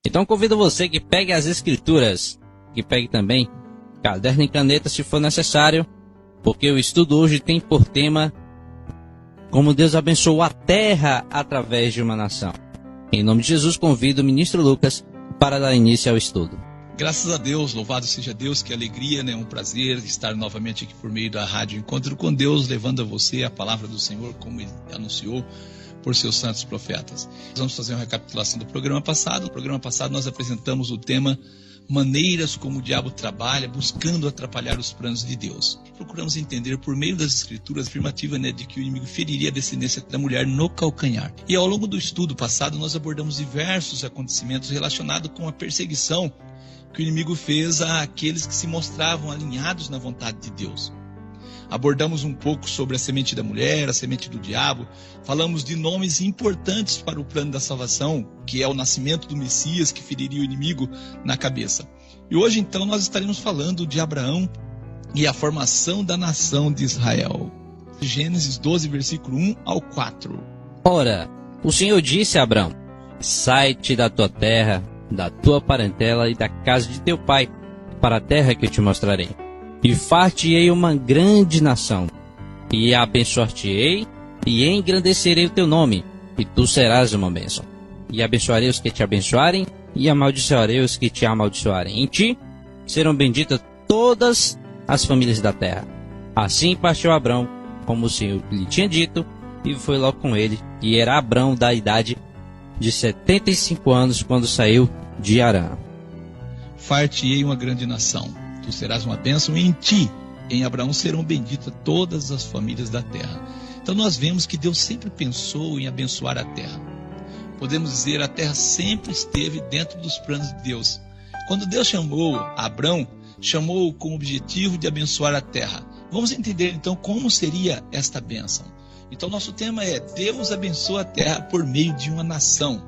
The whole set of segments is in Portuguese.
Então convido você que pegue as escrituras, que pegue também caderno e caneta se for necessário, porque o estudo hoje tem por tema como Deus abençoou a terra através de uma nação. Em nome de Jesus, convido o ministro Lucas para dar início ao estudo. Graças a Deus, louvado seja Deus, que alegria, né? Um prazer estar novamente aqui por meio da Rádio Encontro com Deus, levando a você a palavra do Senhor, como Ele anunciou por seus santos profetas. Nós vamos fazer uma recapitulação do programa passado. No programa passado nós apresentamos o tema maneiras como o diabo trabalha, buscando atrapalhar os planos de Deus. Procuramos entender por meio das escrituras a afirmativa, né, de que o inimigo feriria a descendência da mulher no calcanhar. E ao longo do estudo passado nós abordamos diversos acontecimentos relacionados com a perseguição que o inimigo fez àqueles que se mostravam alinhados na vontade de Deus. Abordamos um pouco sobre a semente da mulher, a semente do diabo. Falamos de nomes importantes para o plano da salvação, que é o nascimento do Messias, que feriria o inimigo na cabeça. E hoje, então, nós estaremos falando de Abraão e a formação da nação de Israel. Gênesis 12, versículo 1 ao 4. Ora, o Senhor disse a Abraão: sai-te da tua terra, da tua parentela e da casa de teu pai, para a terra que eu te mostrarei. E far-te-ei uma grande nação, e abençoar-te-ei, e engrandecerei o teu nome, e tu serás uma bênção. E abençoarei os que te abençoarem, e amaldiçoarei os que te amaldiçoarem. Em ti serão benditas todas as famílias da terra. Assim partiu Abrão, como o Senhor lhe tinha dito, e foi logo com ele. E era Abrão da idade de 75 anos, quando saiu de Harã. Far-te-ei uma grande nação. Tu serás uma bênção, e em ti, em Abraão, serão benditas todas as famílias da terra. Então nós vemos que Deus sempre pensou em abençoar a terra. Podemos dizer, a terra sempre esteve dentro dos planos de Deus. Quando Deus chamou Abrão, chamou-o com o objetivo de abençoar a terra. Vamos entender então como seria esta bênção. Então nosso tema é: Deus abençoa a terra por meio de uma nação.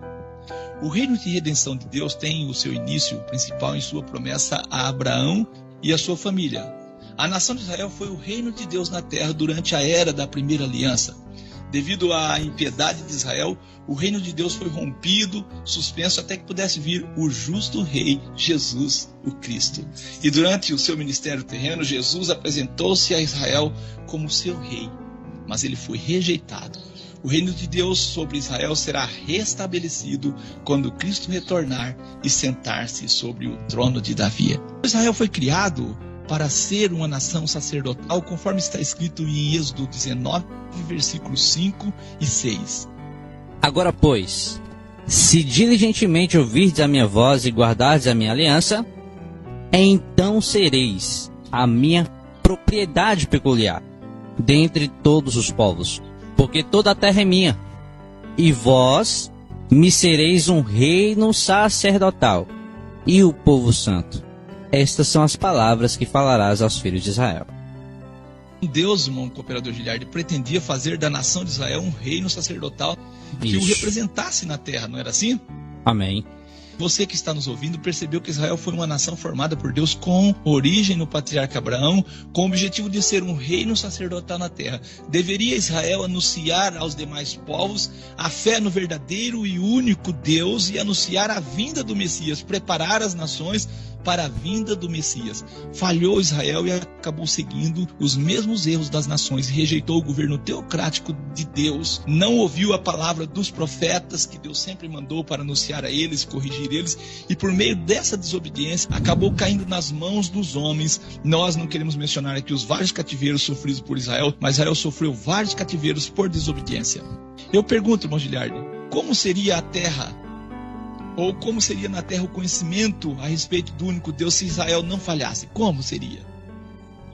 O reino de redenção de Deus tem o seu início principal em sua promessa a Abraão e a sua família. A nação de Israel foi o reino de Deus na terra durante a era da primeira aliança. Devido à impiedade de Israel, o reino de Deus foi rompido, suspenso, até que pudesse vir o justo rei, Jesus, o Cristo. E durante o seu ministério terreno, Jesus apresentou-se a Israel como seu rei, mas ele foi rejeitado. O reino de Deus sobre Israel será restabelecido quando Cristo retornar e sentar-se sobre o trono de Davi. Israel foi criado para ser uma nação sacerdotal, conforme está escrito em Êxodo 19, versículos 5 e 6. Agora, pois, se diligentemente ouvirdes a minha voz e guardardes a minha aliança, então sereis a minha propriedade peculiar dentre todos os povos, porque toda a terra é minha, e vós me sereis um reino sacerdotal e o povo santo. Estas são as palavras que falarás aos filhos de Israel. Deus, irmão cooperador Giliardi, pretendia fazer da nação de Israel um reino sacerdotal que o representasse na terra, não era assim? Amém. Você que está nos ouvindo percebeu que Israel foi uma nação formada por Deus com origem no patriarca Abraão, com o objetivo de ser um reino sacerdotal na terra. Deveria Israel anunciar aos demais povos a fé no verdadeiro e único Deus e anunciar a vinda do Messias, preparar as nações para a vinda do Messias. Falhou Israel e acabou seguindo os mesmos erros das nações, rejeitou o governo teocrático de Deus, não ouviu a palavra dos profetas que Deus sempre mandou para anunciar a eles, corrigir eles, e por meio dessa desobediência acabou caindo nas mãos dos homens. Nós não queremos mencionar aqui os vários cativeiros sofridos por Israel, mas Israel sofreu vários cativeiros por desobediência. Eu pergunto, irmão Giliardi, como seria a terra, ou como seria na terra o conhecimento a respeito do único Deus se Israel não falhasse? Como seria?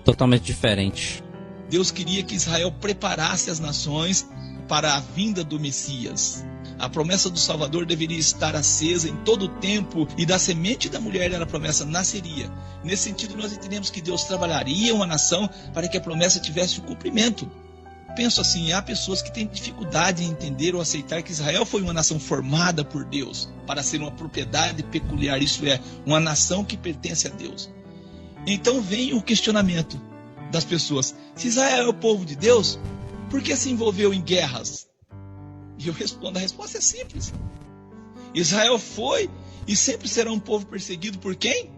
Totalmente diferente. Deus queria que Israel preparasse as nações para a vinda do Messias. A promessa do Salvador deveria estar acesa em todo o tempo, e da semente da mulher a promessa nasceria. Nesse sentido, nós entendemos que Deus trabalharia uma nação para que a promessa tivesse o cumprimento. Penso assim, há pessoas que têm dificuldade em entender ou aceitar que Israel foi uma nação formada por Deus para ser uma propriedade peculiar, isso é, uma nação que pertence a Deus. Então vem o questionamento das pessoas: se Israel é o povo de Deus, por que se envolveu em guerras? E eu respondo, a resposta é simples. Israel foi e sempre será um povo perseguido por quem?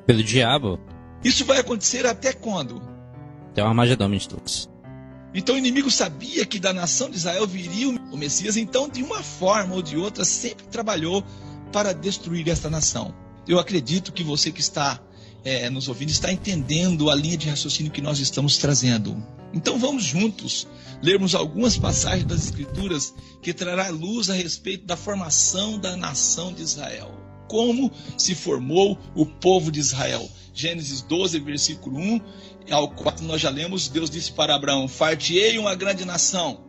Pelo diabo. Isso vai acontecer até quando? Até o Armagedon, Ministros. Então o inimigo sabia que da nação de Israel viria o Messias, então de uma forma ou de outra sempre trabalhou para destruir esta nação. Eu acredito que você que está nos ouvindo está entendendo a linha de raciocínio que nós estamos trazendo. Então vamos juntos lermos algumas passagens das Escrituras que trará luz a respeito da formação da nação de Israel. Como se formou o povo de Israel. Gênesis 12, versículo 1 ao 4, nós já lemos, Deus disse para Abraão: far-te-ei uma grande nação,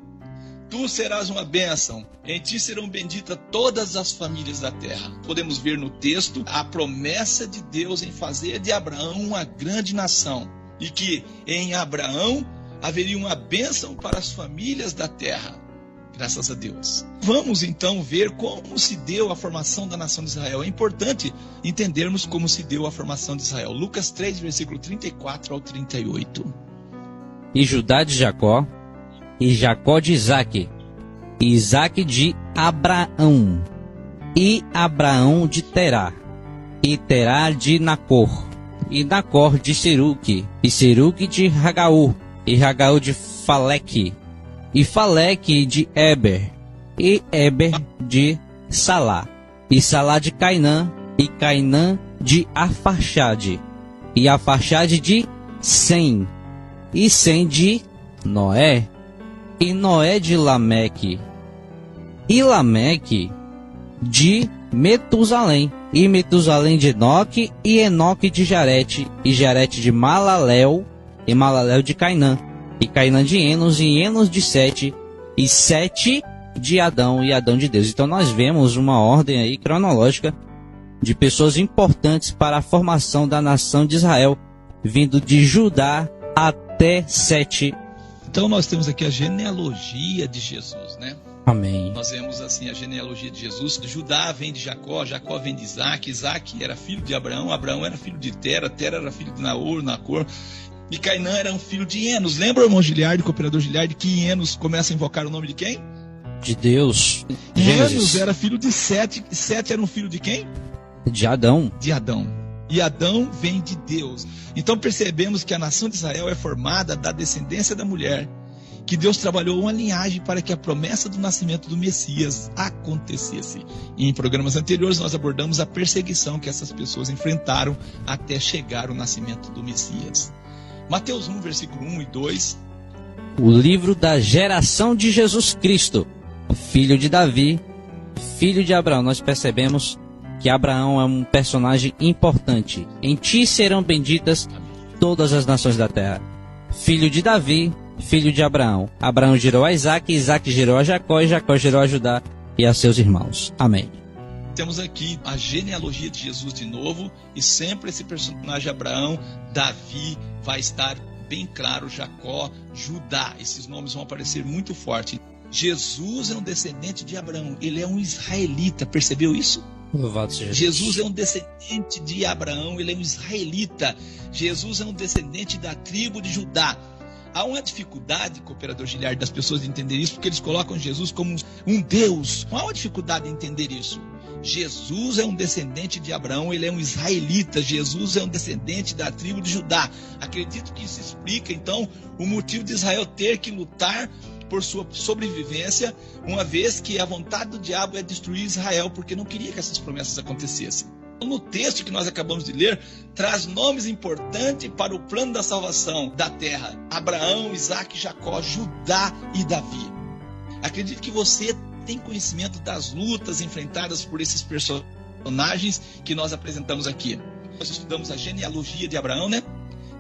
tu serás uma bênção, em ti serão benditas todas as famílias da terra. Podemos ver no texto a promessa de Deus em fazer de Abraão uma grande nação, e que em Abraão haveria uma bênção para as famílias da terra. Graças a Deus. Vamos então ver como se deu a formação da nação de Israel. É importante entendermos como se deu a formação de Israel. Lucas 3, versículo 34 ao 38. E Judá de Jacó, e Jacó de Isaque, e Isaque de Abraão, e Abraão de Terá, e Terá de Nacor, e Nacor de Seruque, e Seruque de Ragaú, e Ragaú de Faleque, e Faleque de Eber, e Eber de Salá, e Salá de Cainã, e Cainã de Arfaxade, e Arfaxade de Sem, e Sem de Noé, e Noé de Lameque, e Lameque de Metusalém, e Metusalém de Enoque, e Enoque de Jarete, e Jarete de Malaléu, e Malaléu de Cainã, e Cainã de Enos, e Enos de Sete, e Sete de Adão, e Adão de Deus. Então nós vemos uma ordem aí cronológica de pessoas importantes para a formação da nação de Israel, vindo de Judá até Sete. Então nós temos aqui a genealogia de Jesus, né? Amém. Nós vemos assim a genealogia de Jesus. Judá vem de Jacó, Jacó vem de Isaque, Isaque era filho de Abraão, Abraão era filho de Tera, Tera era filho de Naor, Nacor, e Cainã era um filho de Enos. Lembra, irmão Giliardi, cooperador Giliardi, que Enos começa a invocar o nome de quem? De Deus. Enos era filho de Sete, e Sete era um filho de quem? De Adão. De Adão. E Adão vem de Deus. Então percebemos que a nação de Israel é formada da descendência da mulher, que Deus trabalhou uma linhagem para que a promessa do nascimento do Messias acontecesse. E em programas anteriores nós abordamos a perseguição que essas pessoas enfrentaram até chegar o nascimento do Messias. Mateus 1, versículo 1 e 2. O livro da geração de Jesus Cristo, filho de Davi, filho de Abraão. Nós percebemos que Abraão é um personagem importante. Em ti serão benditas todas as nações da terra. Filho de Davi, filho de Abraão. Abraão gerou a Isaque, Isaque gerou a Jacó, e Jacó gerou a Judá e a seus irmãos. Amém. Temos aqui a genealogia de Jesus de novo, e sempre esse personagem Abraão, Davi, vai estar bem claro, Jacó, Judá. Esses nomes vão aparecer muito forte. Jesus é um descendente de Abraão, ele é um israelita, percebeu isso? Louvado seja Deus. Jesus é um descendente de Abraão, ele é um israelita. Jesus é um descendente da tribo de Judá. Há uma dificuldade, cooperador Giliardi, das pessoas de entender isso, porque eles colocam Jesus como um Deus. Há uma dificuldade de entender isso. Jesus é um descendente de Abraão, ele é um israelita. Jesus é um descendente da tribo de Judá. Acredito que isso explica, então, o motivo de Israel ter que lutar por sua sobrevivência, uma vez que a vontade do diabo é destruir Israel, porque não queria que essas promessas acontecessem. No texto que nós acabamos de ler, traz nomes importantes para o plano da salvação da terra: Abraão, Isaque, Jacó, Judá e Davi. Acredito que você tem conhecimento das lutas enfrentadas por esses personagens que nós apresentamos aqui. Nós estudamos a genealogia de Abraão, né?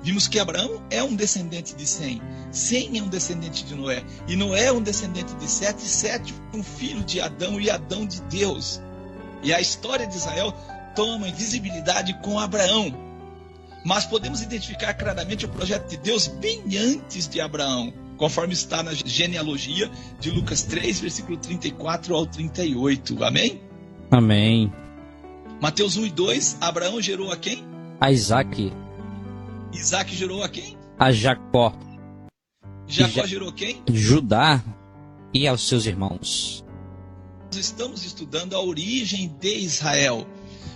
Vimos que Abraão é um descendente de Sem. Sem é um descendente de Noé. E Noé é um descendente de Sete. E Sete um filho de Adão, e Adão de Deus. E a história de Israel toma visibilidade com Abraão. Mas podemos identificar claramente o projeto de Deus bem antes de Abraão, conforme está na genealogia de Lucas 3, versículo 34 ao 38. Amém? Amém. Mateus 1 e 2, Abraão gerou a quem? A Isaque. Isaque gerou a quem? A Jacó. Jacó gerou quem? Judá e aos seus irmãos. Nós estamos estudando a origem de Israel.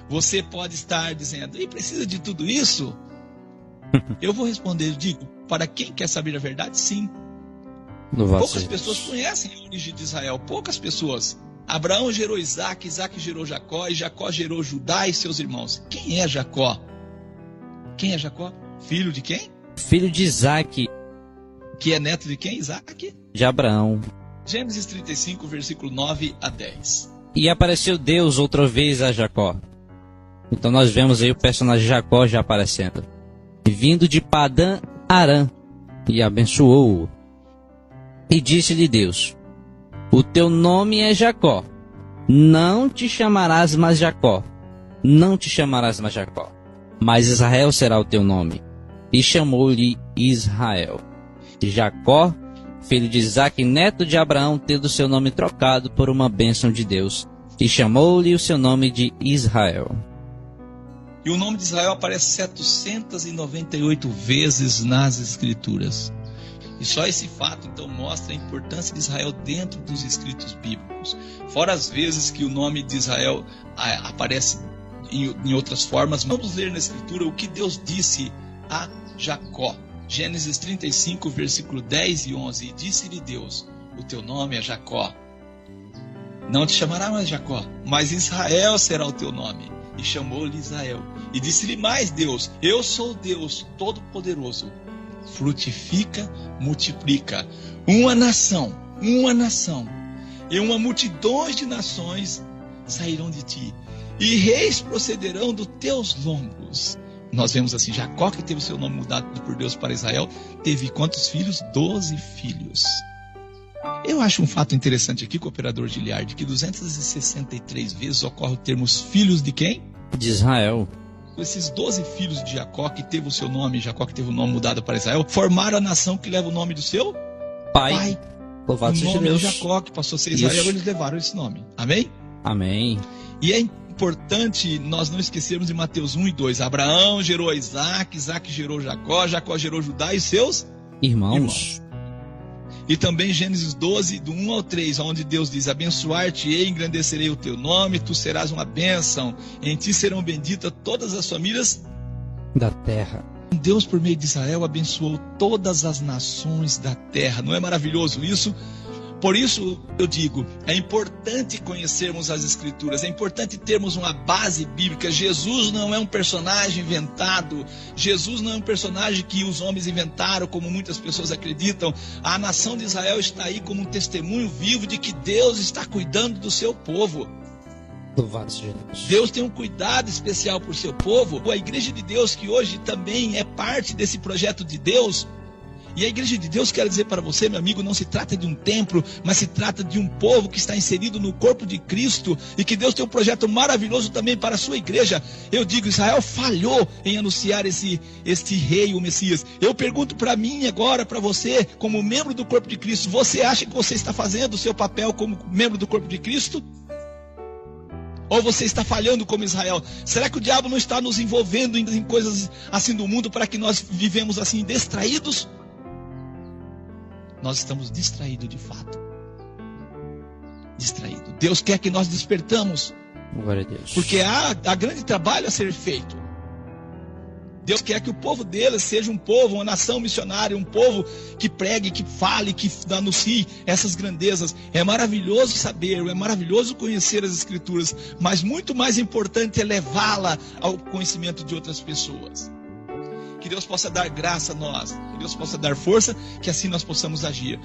Você pode estar dizendo, e precisa de tudo isso? Eu vou responder, digo, para quem quer saber a verdade, sim. Poucas pessoas conhecem a origem de Israel, poucas pessoas. Abraão gerou Isaac, Isaac gerou Jacó, e Jacó gerou Judá e seus irmãos. Quem é Jacó? Quem é Jacó? Filho de quem? Filho de Isaac. Que é neto de quem? Isaac? De Abraão. Gênesis 35, versículo 9 a 10. E apareceu Deus outra vez a Jacó. Então nós vemos aí o personagem Jacó já aparecendo. Vindo de Padã Arã, e abençoou-o. E disse-lhe Deus: o teu nome é Jacó, não te chamarás mais Jacó, não te chamarás mais Jacó, mas Israel será o teu nome. E chamou-lhe Israel. Jacó, filho de Isaac, neto de Abraão, tendo seu nome trocado por uma bênção de Deus, e chamou-lhe o seu nome de Israel. E o nome de Israel aparece 798 vezes nas Escrituras. E só esse fato, então, mostra a importância de Israel dentro dos escritos bíblicos. Fora as vezes que o nome de Israel aparece em outras formas, vamos ler na Escritura o que Deus disse a Jacó. Gênesis 35, versículo 10 e 11. E disse-lhe Deus: o teu nome é Jacó. Não te chamará mais Jacó, mas Israel será o teu nome. E chamou-lhe Israel. E disse-lhe mais Deus: eu sou Deus Todo-Poderoso. Frutifica, multiplica. Uma nação, e uma multidão de nações sairão de ti, e reis procederão dos teus lombos. Nós vemos assim, Jacó, que teve seu nome mudado por Deus para Israel, teve quantos filhos? 12 filhos. Eu acho um fato interessante aqui, cooperador Giliard, que 263 vezes ocorre o termo filhos de quem? De Israel. Esses 12 filhos de Jacó, que teve o seu nome, Jacó que teve o nome mudado para Israel, formaram a nação que leva o nome do seu pai. Louvado seja Deus. O nome Deus. de Jacó, que passou a ser Israel, eles levaram esse nome. Amém? Amém. E é importante nós não esquecermos de Mateus 1 e 2. Abraão gerou a Isaac, Isaac gerou Jacó, Jacó gerou Judá e seus irmãos. E também Gênesis 12, do 1 ao 3, onde Deus diz: abençoar-te-ei, engrandecerei o teu nome, tu serás uma bênção, em ti serão benditas todas as famílias da terra. Deus, por meio de Israel, abençoou todas as nações da terra. Não é maravilhoso isso? Por isso eu digo, é importante conhecermos as Escrituras, é importante termos uma base bíblica. Jesus não é um personagem inventado, Jesus não é um personagem que os homens inventaram, como muitas pessoas acreditam. A nação de Israel está aí como um testemunho vivo de que Deus está cuidando do seu povo. Louvado seja Deus. Deus tem um cuidado especial por seu povo. A Igreja de Deus, que hoje também é parte desse projeto de Deus. E a Igreja de Deus, quero dizer para você, meu amigo, não se trata de um templo, mas se trata de um povo que está inserido no corpo de Cristo, e que Deus tem um projeto maravilhoso também para a sua igreja. Eu digo, Israel falhou em anunciar este rei, o Messias. Eu pergunto para mim agora, para você, como membro do corpo de Cristo, você acha que você está fazendo o seu papel como membro do corpo de Cristo? Ou você está falhando como Israel? Será que o diabo não está nos envolvendo em coisas assim do mundo para que nós vivemos assim distraídos? Nós estamos distraídos de fato. Distraídos. Deus quer que nós despertamos. Glória a Deus. Porque há grande trabalho a ser feito. Deus quer que o povo dele seja um povo, uma nação missionária, um povo que pregue, que fale, que anuncie essas grandezas. É maravilhoso saber, é maravilhoso conhecer as Escrituras, mas muito mais importante é levá-la ao conhecimento de outras pessoas. Que Deus possa dar graça a nós, que Deus possa dar força, que assim nós possamos agir.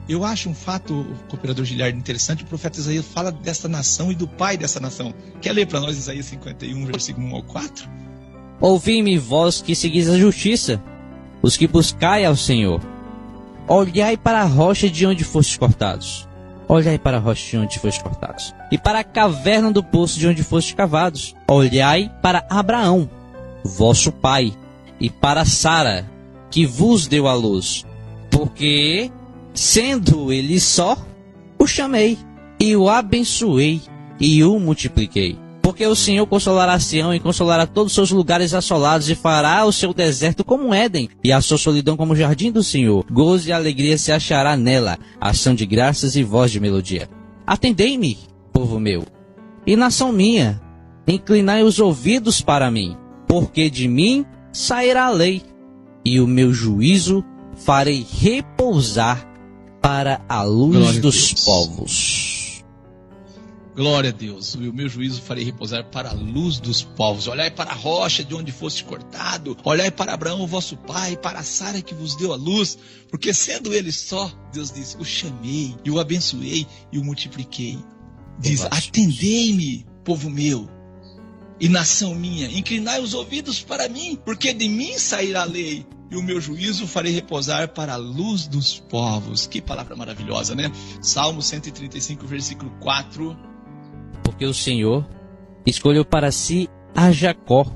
Eu acho um fato, cooperador Giliard, interessante. O profeta Isaías fala desta nação e do pai dessa nação. Quer ler para nós Isaías 51, versículo 1 ao 4? Ouvi-me, vós que seguis a justiça, os que buscai ao Senhor. Olhai para a rocha de onde fostes cortados. Olhai para a rocha de onde fostes cortados. E para a caverna do poço de onde fostes cavados. Olhai para Abraão, vosso pai, e para Sara, que vos deu a luz. Porque, sendo ele só, o chamei, e o abençoei, e o multipliquei. Porque o Senhor consolará Sião e consolará todos os seus lugares assolados, e fará o seu deserto como um Éden, e a sua solidão como o jardim do Senhor. Gozo e alegria se achará nela, ação de graças e voz de melodia. Atendei-me, povo meu, e nação minha, inclinai os ouvidos para mim, porque de mim sairá a lei, e o meu juízo farei repousar para a luz Glória a dos Deus. povos. Glória a Deus, e o meu juízo farei repousar para a luz dos povos. Olhai para a rocha de onde foste cortado, olhai para Abraão, vosso pai, para Sara que vos deu a luz, porque sendo ele só, Deus diz, o chamei, e o abençoei, e o multipliquei. Diz, atendei-me, povo meu, e nação minha, inclinai os ouvidos para mim, porque de mim sairá a lei, e o meu juízo farei repousar para a luz dos povos. Que palavra maravilhosa, né? Salmo 135, versículo 4. Porque o Senhor escolheu para si a Jacó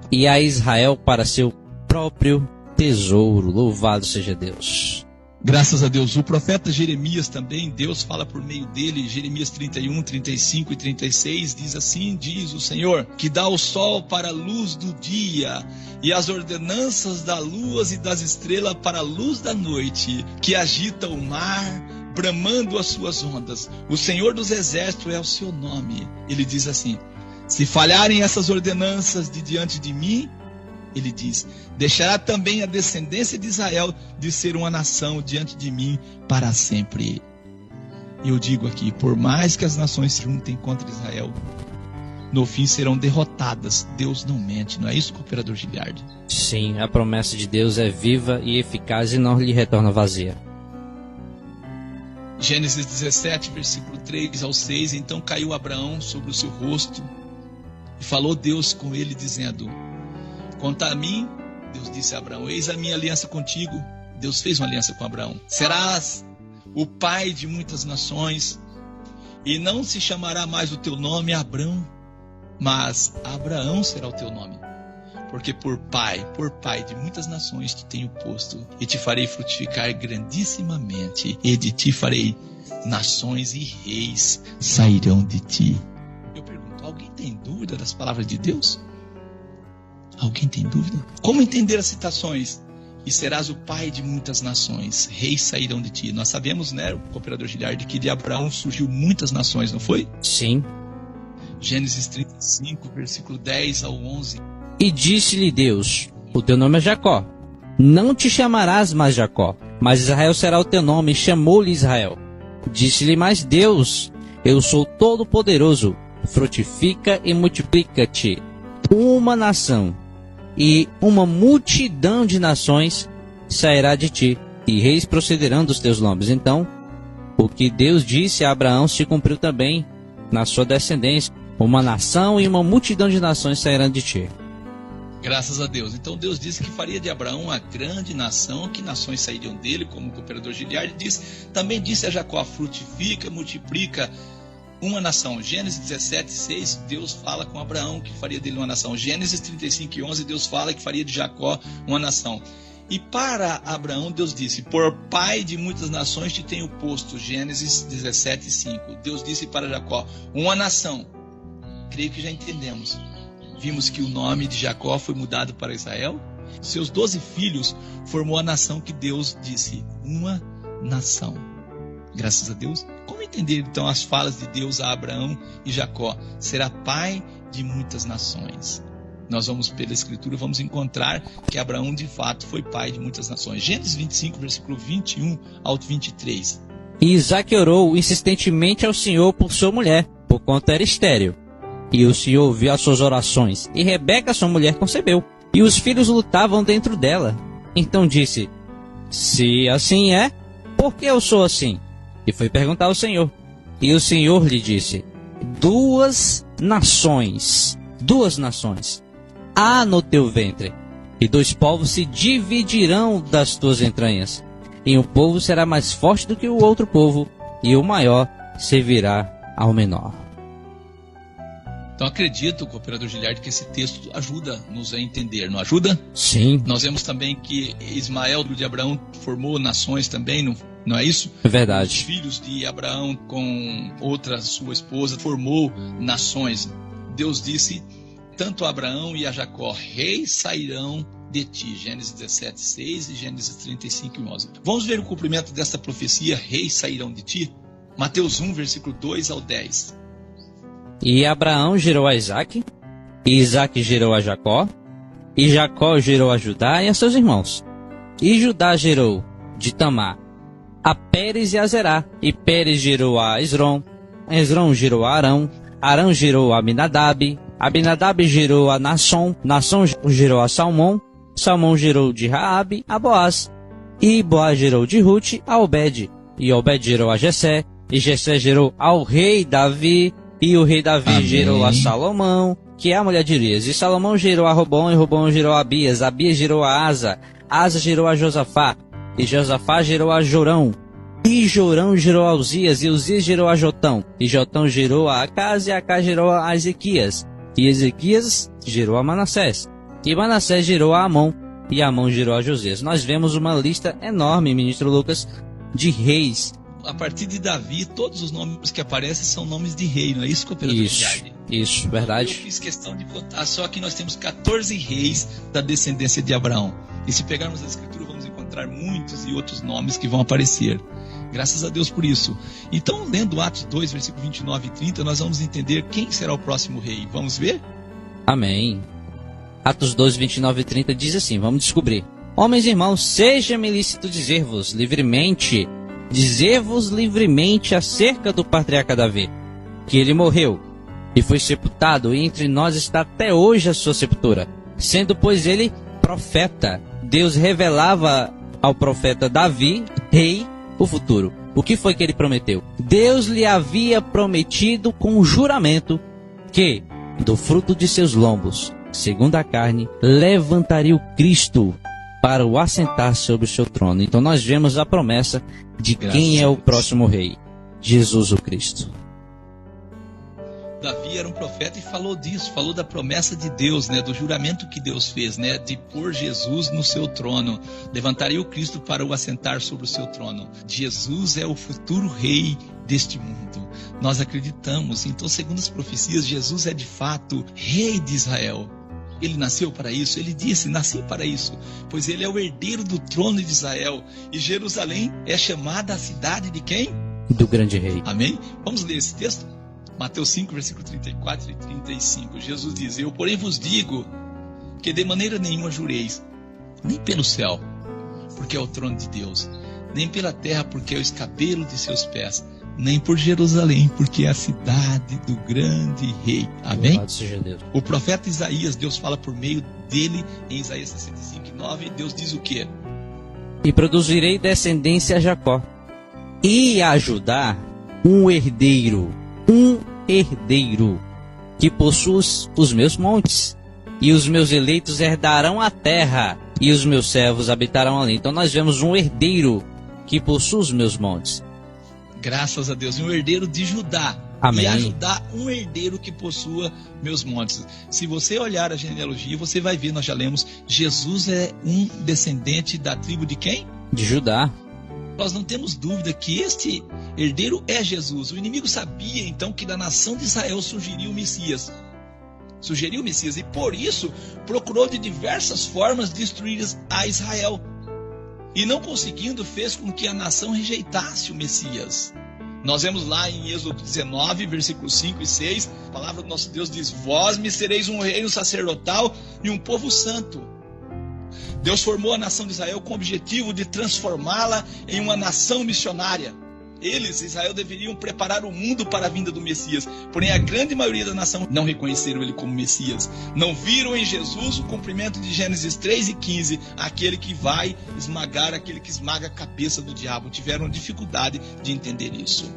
e a Israel para seu próprio tesouro. Louvado seja Deus. Graças a Deus. O profeta Jeremias também, Deus fala por meio dele, Jeremias 31, 35 e 36, diz assim, diz o Senhor, que dá o sol para a luz do dia e as ordenanças da lua e das estrelas para a luz da noite, que agita o mar, bramando as suas ondas. O Senhor dos exércitos é o seu nome. Ele diz assim, se falharem essas ordenanças de diante de mim, ele diz, deixará também a descendência de Israel de ser uma nação diante de mim para sempre. Eu digo aqui, por mais que as nações se juntem contra Israel, no fim serão derrotadas. Deus não mente, não é isso, cooperador Giliardi? Sim, a promessa de Deus é viva e eficaz e não lhe retorna vazia. Gênesis 17, versículo 3 ao 6, então caiu Abraão sobre o seu rosto e falou Deus com ele dizendo, quanto a mim, Deus disse a Abraão, eis a minha aliança contigo. Deus fez uma aliança com Abraão. Serás o pai de muitas nações, e não se chamará mais o teu nome Abrão, mas Abraão será o teu nome. Porque por pai de muitas nações te tenho posto, e te farei frutificar grandissimamente, e de ti farei nações e reis sairão de ti. Eu pergunto, alguém tem dúvida das palavras de Deus? Alguém tem dúvida? Como entender as citações? E serás o pai de muitas nações, reis sairão de ti. Nós sabemos, né, o cooperador Giliardi, que de Abraão surgiu muitas nações, não foi? Sim. Gênesis 35, versículo 10 ao 11. E disse-lhe Deus, o teu nome é Jacó. Não te chamarás mais Jacó, mas Israel será o teu nome, e chamou-lhe Israel. Disse-lhe mais Deus, eu sou todo-poderoso, frutifica e multiplica-te. Uma nação e uma multidão de nações sairá de ti, e reis procederão dos teus nomes. Então, o que Deus disse a Abraão se cumpriu também na sua descendência. Uma nação e uma multidão de nações sairão de ti. Graças a Deus. Então Deus disse que faria de Abraão uma grande nação, que nações sairiam dele, como o cooperador Giliardi diz. Também disse a Jacó, frutifica, multiplica uma nação. Gênesis 17, 6, Deus fala com Abraão que faria dele uma nação. Gênesis 35, 11, Deus fala que faria de Jacó uma nação. E para Abraão, Deus disse, por pai de muitas nações te tenho posto. Gênesis 17, 5. Deus disse para Jacó, uma nação. Creio que já entendemos. Vimos que o nome de Jacó foi mudado para Israel. Seus 12 filhos formou a nação que Deus disse, uma nação. Graças a Deus. Como entender então as falas de Deus a Abraão e Jacó? Será pai de muitas nações. Nós vamos pela escritura, vamos encontrar que Abraão de fato foi pai de muitas nações. Gênesis 25, versículo 21 ao 23. E Isaque orou insistentemente ao Senhor por sua mulher, porquanto era estéril. E o Senhor ouviu as suas orações, e Rebeca, sua mulher, concebeu. E os filhos lutavam dentro dela. Então disse, se assim é, por que eu sou assim? E foi perguntar ao Senhor. E o Senhor lhe disse, duas nações há no teu ventre, e dois povos se dividirão das tuas entranhas. E um povo será mais forte do que o outro povo, e o maior servirá ao menor. Então acredito, cooperador Giliardi, que esse texto ajuda-nos a entender, não ajuda? Sim. Nós vemos também que Ismael de Abraão formou nações também, não é isso? É verdade. Os filhos de Abraão com outra sua esposa formou nações. Deus disse, tanto a Abraão e a Jacó, reis sairão de ti. Gênesis 17, 6 e Gênesis 35, 11. Vamos ver o cumprimento desta profecia, reis sairão de ti? Mateus 1, versículo 2 ao 10. E Abraão gerou a Isaque, e Isaque gerou a Jacó, e Jacó gerou a Judá e a seus irmãos. E Judá gerou de Tamar a Pérez e a Zerá, e Pérez gerou a Esrom, Esrom gerou a Arão, Arão gerou a Aminadab, Aminadab gerou a Nasson, Nasson gerou a Salmão, Salmão gerou de Raabe a Boaz, e Boaz gerou de Rute a Obed, e Obed gerou a Jessé, e Jessé gerou ao rei Davi, e o rei Davi Amém. gerou a Salomão, que é a mulher de Urias, e Salomão gerou a Robão, e Robão gerou a Abias, Abias gerou a Asa, Asa gerou a Josafá, e Josafá gerou a Jorão, e Jorão gerou a Uzias, e Uzias gerou a Jotão, e Jotão gerou a Acás, e Acás gerou a Ezequias, e Ezequias gerou a Manassés, e Manassés gerou a Amon, e Amon gerou a Josias. Nós vemos uma lista enorme, ministro Lucas, de reis. A partir de Davi, todos os nomes que aparecem são nomes de rei, não é isso, cooperador? Isso, verdade. Eu fiz questão de botar, só que nós temos 14 reis da descendência de Abraão. E se pegarmos a escritura, vamos encontrar muitos e outros nomes que vão aparecer. Graças a Deus por isso. Então, lendo Atos 2, versículo 29 e 30, nós vamos entender quem será o próximo rei. Vamos ver? Amém. Atos 2, 29 e 30 diz assim, vamos descobrir. Homens e irmãos, seja-me lícito dizer-vos livremente acerca do patriarca Davi, que ele morreu e foi sepultado, e entre nós está até hoje a sua sepultura. Sendo, pois, ele profeta, Deus revelava ao profeta Davi, rei, o futuro. O que foi que ele prometeu? Deus lhe havia prometido com juramento que, do fruto de seus lombos, segundo a carne, levantaria o Cristo para o assentar sobre o seu trono. Então nós vemos a promessa de quem é o próximo rei, Jesus o Cristo. Davi era um profeta e falou disso, falou da promessa de Deus, né, do juramento que Deus fez, né, de pôr Jesus no seu trono, levantaria o Cristo para o assentar sobre o seu trono. Jesus é o futuro rei deste mundo. Nós acreditamos, então, segundo as profecias, Jesus é de fato rei de Israel. Ele nasceu para isso, ele disse, nasci para isso, pois ele é o herdeiro do trono de Israel, e Jerusalém é chamada a cidade de quem? Do grande rei. Amém? Vamos ler esse texto? Mateus 5, versículo 34 e 35. Jesus diz, eu porém vos digo que de maneira nenhuma jureis, nem pelo céu, porque é o trono de Deus, nem pela terra, porque é o escabelo de seus pés, nem por Jerusalém, porque é a cidade do grande rei. Amém? Louvado seja Deus. O profeta Isaías, Deus fala por meio dele em Isaías 65, 9, Deus diz o quê? E produzirei descendência a Jacó, e a Judá um herdeiro, que possua os meus montes, e os meus eleitos herdarão a terra, e os meus servos habitarão ali. Então nós vemos um herdeiro que possui os meus montes. Graças a Deus, um herdeiro de Judá. Amém. E a Judá, um herdeiro que possua meus montes. Se você olhar a genealogia, você vai ver, nós já lemos, Jesus é um descendente da tribo de quem? De Judá. Nós não temos dúvida que este herdeiro é Jesus. O inimigo sabia então que da nação de Israel surgiria o Messias. Sugeriu o Messias e por isso procurou de diversas formas destruir a Israel. E não conseguindo, fez com que a nação rejeitasse o Messias. Nós vemos lá em Êxodo 19, versículos 5 e 6, a palavra do nosso Deus diz, vós me sereis um reino sacerdotal e um povo santo. Deus formou a nação de Israel com o objetivo de transformá-la em uma nação missionária. Eles, Israel, deveriam preparar o mundo para a vinda do Messias. Porém, a grande maioria da nação não reconheceram ele como Messias. Não viram em Jesus o cumprimento de Gênesis 3 e 15, aquele que vai esmagar, aquele que esmaga a cabeça do diabo. Tiveram dificuldade de entender isso.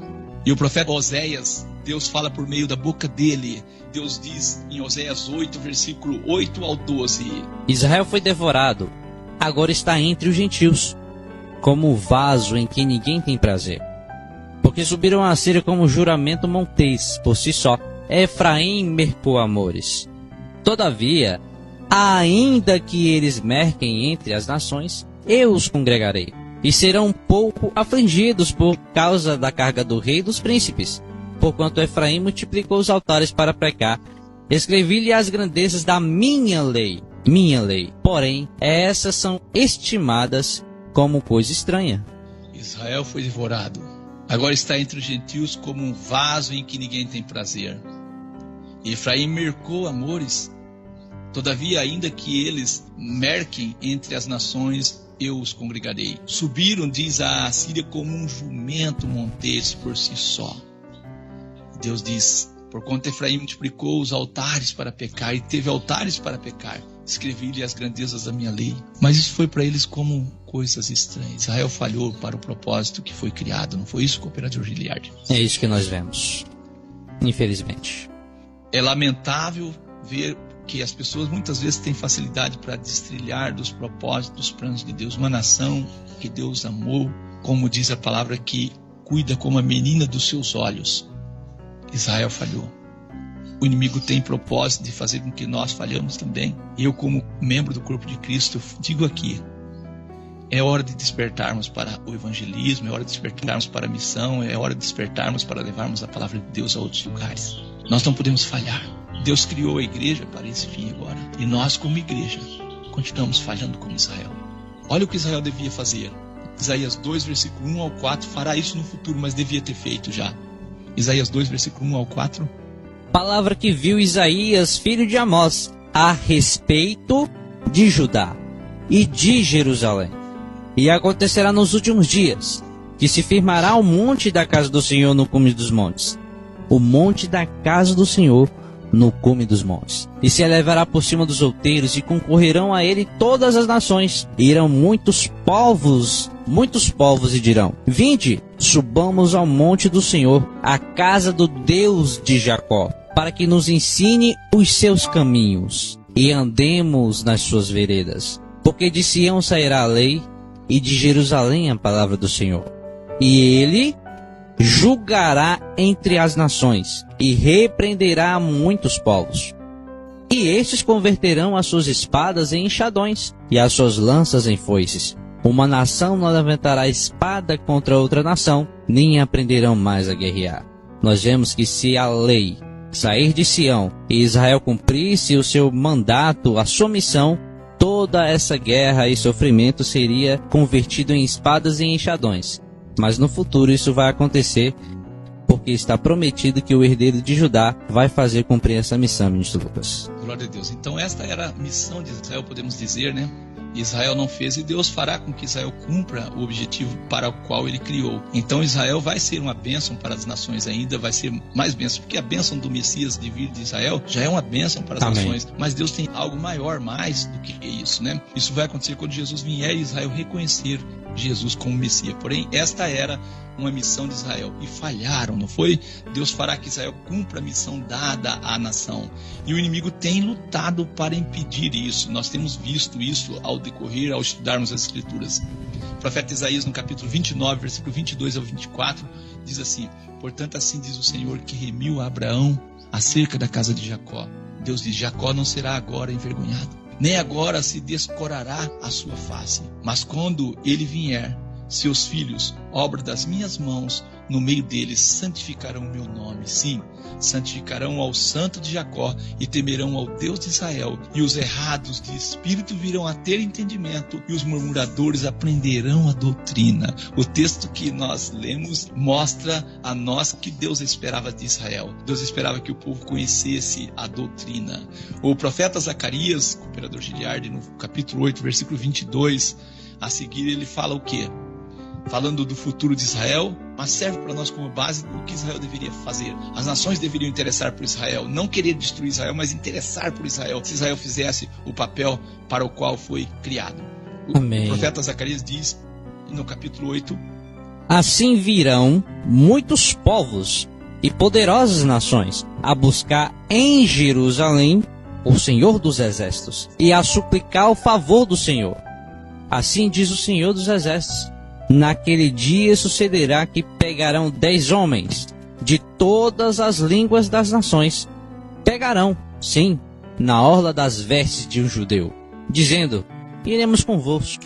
E o profeta Oséias, Deus fala por meio da boca dele. Deus diz em Oséias 8, versículo 8 ao 12. Israel foi devorado, agora está entre os gentios, como o vaso em que ninguém tem prazer. Porque subiram a Síria como juramento montês, por si só. Efraim mercou amores. Todavia, ainda que eles merquem entre as nações, eu os congregarei. E serão pouco afligidos por causa da carga do rei e dos príncipes. Porquanto Efraim multiplicou os altares para pecar. Escrevi-lhe as grandezas da minha lei. Porém, essas são estimadas como coisa estranha. Israel foi devorado. Agora está entre os gentios como um vaso em que ninguém tem prazer. Efraim mercou amores, todavia, ainda que eles merquem entre as nações, eu os congregarei. Subiram, diz a Assíria, como um jumento montês por si só. Deus diz: porquanto Efraim multiplicou os altares para pecar, e teve altares para pecar, escrevi-lhe as grandezas da minha lei. Mas isso foi para eles como coisas estranhas. Israel falhou para o propósito que foi criado. Não foi isso, cooperador Giliardi? É isso que nós vemos, infelizmente. É lamentável ver que as pessoas muitas vezes têm facilidade para destrilhar dos propósitos, dos planos de Deus. Uma nação que Deus amou, como diz a palavra, que cuida como a menina dos seus olhos. Israel falhou. O inimigo tem propósito de fazer com que nós falhamos também. Eu, como membro do corpo de Cristo, digo aqui: é hora de despertarmos para o evangelismo, é hora de despertarmos para a missão, é hora de despertarmos para levarmos a palavra de Deus a outros lugares. Nós não podemos falhar. Deus criou a igreja para esse fim agora. E nós, como igreja, continuamos falhando como Israel. Olha o que Israel devia fazer. Isaías 2, versículo 1 ao 4, fará isso no futuro, mas devia ter feito já. Isaías 2, versículo 1 ao 4. Palavra que viu Isaías, filho de Amós, a respeito de Judá e de Jerusalém. E acontecerá nos últimos dias, que se firmará o monte da casa do Senhor no cume dos montes, o monte da casa do Senhor no cume dos montes, e se elevará por cima dos outeiros, e concorrerão a ele todas as nações, e irão muitos povos, e dirão: vinde, subamos ao monte do Senhor, à casa do Deus de Jacó, para que nos ensine os seus caminhos, e andemos nas suas veredas. Porque de Sião sairá a lei, e de Jerusalém a palavra do Senhor. E ele julgará entre as nações, e repreenderá muitos povos. E estes converterão as suas espadas em enxadões, e as suas lanças em foices. Uma nação não levantará espada contra outra nação, nem aprenderão mais a guerrear. Nós vemos que se a lei sair de Sião, e Israel cumprisse o seu mandato, a sua missão, toda essa guerra e sofrimento seria convertido em espadas e enxadões. Mas no futuro isso vai acontecer, porque está prometido que o herdeiro de Judá vai fazer cumprir essa missão, ministro Lucas. Glória a Deus. Então esta era a missão de Israel, podemos dizer, né? Israel não fez, e Deus fará com que Israel cumpra o objetivo para o qual ele criou. Então Israel vai ser uma bênção para as nações ainda, vai ser mais bênção, porque a bênção do Messias de vir de Israel já é uma bênção para as Amém. nações, mas Deus tem algo maior, mais do que isso, né? Isso vai acontecer quando Jesus vier e Israel reconhecer Jesus como Messias. Porém, esta era uma missão de Israel, e falharam, não foi? Deus fará que Israel cumpra a missão dada à nação, e o inimigo tem lutado para impedir isso. Nós temos visto isso ao decorrer, ao estudarmos as Escrituras. O profeta Isaías, no capítulo 29, versículo 22 ao 24, diz assim: portanto, assim diz o Senhor, que remiu a Abraão acerca da casa de Jacó. Deus diz: Jacó não será agora envergonhado, nem agora se descorará a sua face, mas quando ele vier, seus filhos, obra das minhas mãos, no meio deles santificarão o meu nome. Sim, santificarão ao santo de Jacó, e temerão ao Deus de Israel. E os errados de espírito virão a ter entendimento, e os murmuradores aprenderão a doutrina. O texto que nós lemos mostra a nós que Deus esperava de Israel. Deus esperava que o povo conhecesse a doutrina. O profeta Zacarias, cooperador Giliardi, no capítulo 8, versículo 22, a seguir ele fala o quê? Falando do futuro de Israel, mas serve para nós como base o que Israel deveria fazer. As nações deveriam interessar por Israel, não querer destruir Israel, mas interessar por Israel, se Israel fizesse o papel para o qual foi criado. Amém. O profeta Zacarias diz, no capítulo 8, assim virão muitos povos e poderosas nações a buscar em Jerusalém o Senhor dos Exércitos, e a suplicar o favor do Senhor. Assim diz o Senhor dos Exércitos: naquele dia sucederá que pegarão 10 homens de todas as línguas das nações. Pegarão, sim, na orla das vestes de um judeu, dizendo: iremos convosco,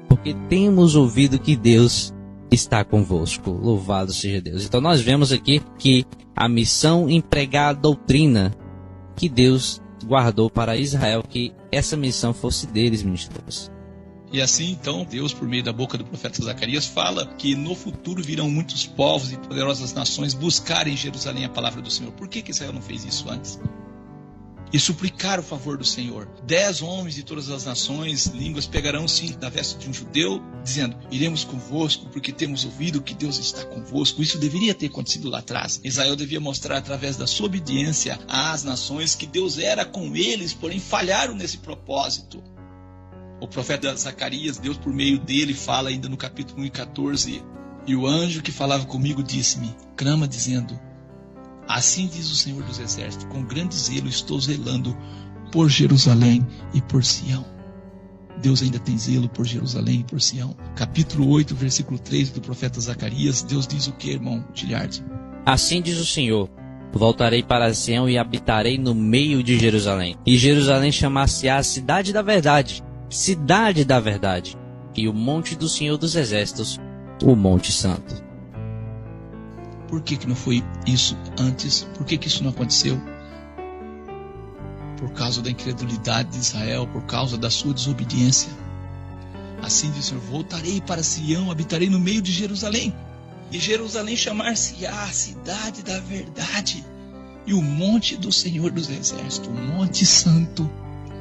porque temos ouvido que Deus está convosco. Louvado seja Deus. Então nós vemos aqui que a missão empregar a doutrina que Deus guardou para Israel, que essa missão fosse deles, ministros. E assim, então, Deus, por meio da boca do profeta Zacarias, fala que no futuro virão muitos povos e poderosas nações buscarem em Jerusalém a palavra do Senhor. Por que Israel não fez isso antes? E suplicar o favor do Senhor. 10 homens de todas as nações, línguas, pegarão-se da veste de um judeu, dizendo: iremos convosco, porque temos ouvido que Deus está convosco. Isso deveria ter acontecido lá atrás. Israel devia mostrar, através da sua obediência às nações, que Deus era com eles, porém falharam nesse propósito. O profeta Zacarias, Deus por meio dele, fala ainda no capítulo 1:14: e o anjo que falava comigo disse-me, clama dizendo: assim diz o Senhor dos Exércitos, com grande zelo estou zelando por Jerusalém e por Sião. Deus ainda tem zelo por Jerusalém e por Sião. Capítulo 8, versículo 3 do profeta Zacarias, Deus diz o que, irmão Giliardi? Assim diz o Senhor: voltarei para Sião e habitarei no meio de Jerusalém. E Jerusalém chamar-se-á cidade da verdade, cidade da verdade, e o monte do Senhor dos Exércitos, o Monte Santo. Por que não foi isso antes? Por que isso não aconteceu? Por causa da incredulidade de Israel, por causa da sua desobediência. Assim diz o Senhor: voltarei para Sião, habitarei no meio de Jerusalém. E Jerusalém chamar-se-á a cidade da verdade, e o monte do Senhor dos Exércitos, o Monte Santo.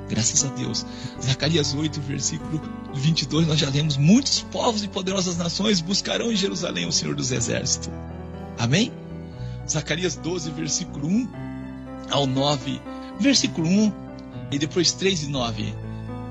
Graças a Deus. Zacarias 8, versículo 22, nós já lemos: muitos povos e poderosas nações buscarão em Jerusalém o Senhor dos Exércitos. Amém? Zacarias 12, versículo 1 ao 9. Versículo 1 e depois 3 e 9.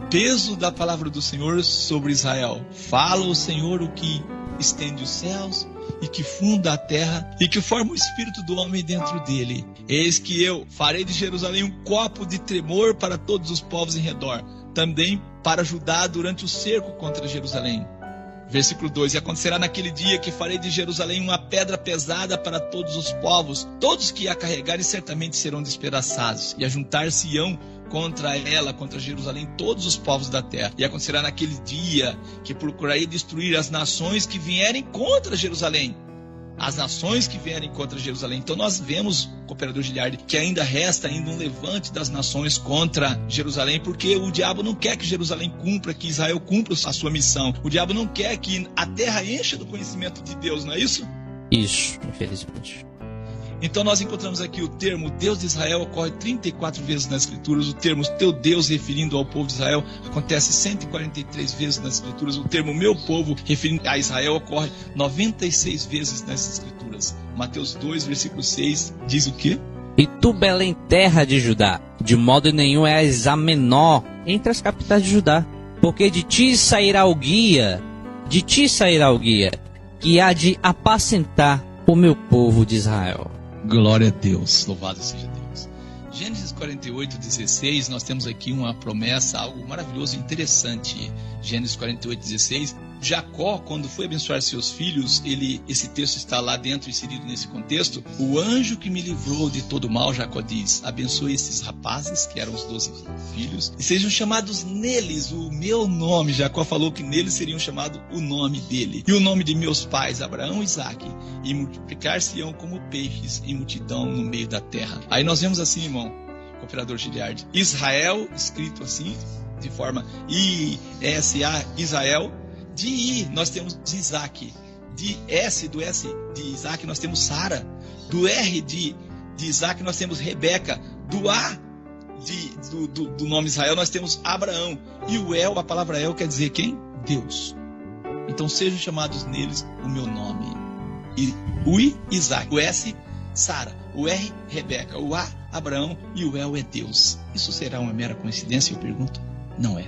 Peso da palavra do Senhor sobre Israel. Fala o Senhor, o que estende os céus e que funda a terra e que forma o espírito do homem dentro dele. Eis que eu farei de Jerusalém um copo de tremor para todos os povos em redor, também para Judá durante o cerco contra Jerusalém. Versículo 2: e acontecerá naquele dia que farei de Jerusalém uma pedra pesada para todos os povos, todos que a carregarem certamente serão despedaçados, e ajuntar-se-ão contra ela, contra Jerusalém, todos os povos da terra. E acontecerá naquele dia que procurarei destruir as nações que vierem contra Jerusalém. As nações que vierem contra Jerusalém. Então nós vemos, cooperador Giliardi, que ainda resta um levante das nações contra Jerusalém, porque o diabo não quer que Jerusalém cumpra, que Israel cumpra a sua missão. O diabo não quer que a terra encha do conhecimento de Deus, não é isso? Isso, infelizmente. Então nós encontramos aqui o termo Deus de Israel ocorre 34 vezes nas Escrituras. O termo teu Deus, referindo ao povo de Israel, acontece 143 vezes nas Escrituras. O termo meu povo, referindo a Israel, ocorre 96 vezes nas Escrituras. Mateus 2, versículo 6, diz o quê? E tu, Belém, terra de Judá, de modo nenhum és a menor entre as capitais de Judá, porque de ti sairá o guia, que há de apacentar o meu povo de Israel. Glória a Deus, louvado seja Deus. Gênesis 48, 16, nós temos aqui uma promessa, algo maravilhoso e interessante. Gênesis 48, 16, Jacó, quando foi abençoar seus filhos, esse texto está lá dentro, inserido nesse contexto. O anjo que me livrou de todo mal, Jacó diz, abençoe esses rapazes, que eram os 12 filhos, e sejam chamados neles o meu nome. Jacó falou que neles seriam chamados o nome dele. E o nome de meus pais, Abraão e Isaque, e multiplicar-se-ão como peixes em multidão no meio da terra. Aí nós vemos assim, irmão, cooperador Giliardi, Israel, escrito assim, de forma I-S-A, Israel. De I, nós temos Isaac. De S, do S de Isaac, nós temos Sara. Do R de Isaac, nós temos Rebeca. Do A, do nome Israel, nós temos Abraão. E o El, a palavra El quer dizer quem? Deus. Então sejam chamados neles o meu nome. E o I, Isaac. O S, Sara. O R, Rebeca. O A, Abraão. E o El é Deus. Isso será uma mera coincidência, eu pergunto? Não é.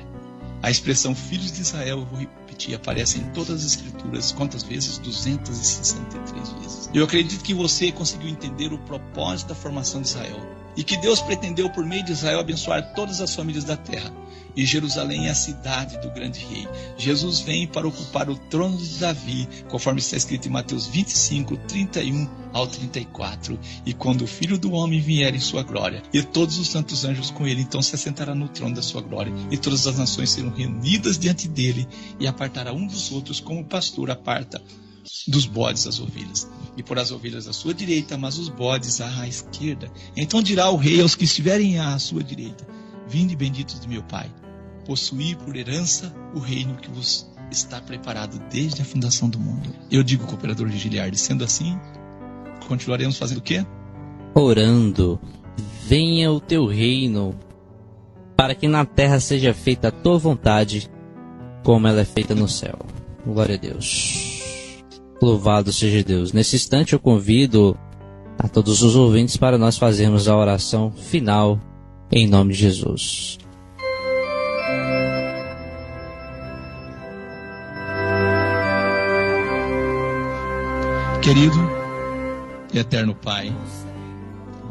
A expressão filhos de Israel, eu vou repetir, aparece em todas as Escrituras. Quantas vezes? 263 vezes. Eu acredito que você conseguiu entender o propósito da formação de Israel. E que Deus pretendeu, por meio de Israel, abençoar todas as famílias da terra. E Jerusalém é a cidade do grande rei. Jesus vem para ocupar o trono de Davi, conforme está escrito em Mateus 25, 31 ao 34. E quando o Filho do Homem vier em sua glória, e todos os santos anjos com ele, então se assentará no trono da sua glória. E todas as nações serão reunidas diante dele, e apartará um dos outros, como o pastor aparta dos bodes as ovelhas. E por as ovelhas à sua direita, mas os bodes à esquerda. Então dirá o rei aos que estiverem à sua direita: vinde benditos de meu Pai, possuir por herança o reino que vos está preparado desde a fundação do mundo. Eu digo, cooperador de Giliardi, sendo assim, continuaremos fazendo o quê? Orando, venha o teu reino, para que na terra seja feita a tua vontade, como ela é feita no céu. Glória a Deus. Louvado seja Deus. Nesse instante eu convido a todos os ouvintes para nós fazermos a oração final em nome de Jesus. Querido e eterno Pai,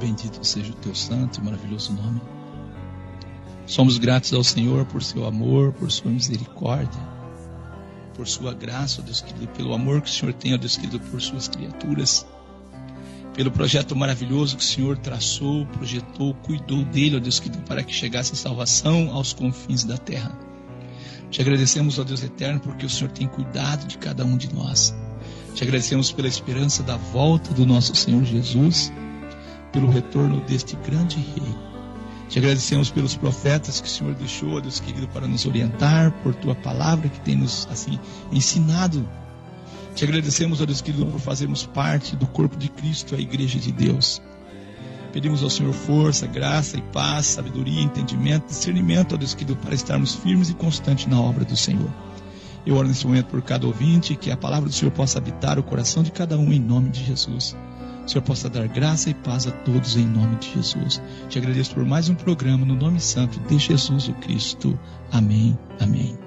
bendito seja o teu santo e maravilhoso nome. Somos gratos ao Senhor por seu amor, por sua misericórdia, por sua graça, ó Deus querido, pelo amor que o Senhor tem, ó Deus querido, por suas criaturas, pelo projeto maravilhoso que o Senhor traçou, projetou, cuidou dele, ó Deus querido, para que chegasse a salvação aos confins da terra. Te agradecemos, ó Deus eterno, porque o Senhor tem cuidado de cada um de nós. Te agradecemos pela esperança da volta do nosso Senhor Jesus, pelo retorno deste grande Rei. Te agradecemos pelos profetas que o Senhor deixou, ó Deus querido, para nos orientar, por tua palavra que tem nos assim ensinado. Te agradecemos, ó Deus querido, por fazermos parte do corpo de Cristo, a Igreja de Deus. Pedimos ao Senhor força, graça e paz, sabedoria, entendimento, discernimento, ó Deus querido, para estarmos firmes e constantes na obra do Senhor. Eu oro nesse momento por cada ouvinte, que a palavra do Senhor possa habitar o coração de cada um em nome de Jesus. O Senhor possa dar graça e paz a todos em nome de Jesus. Te agradeço por mais um programa no nome santo de Jesus o Cristo. Amém, amém.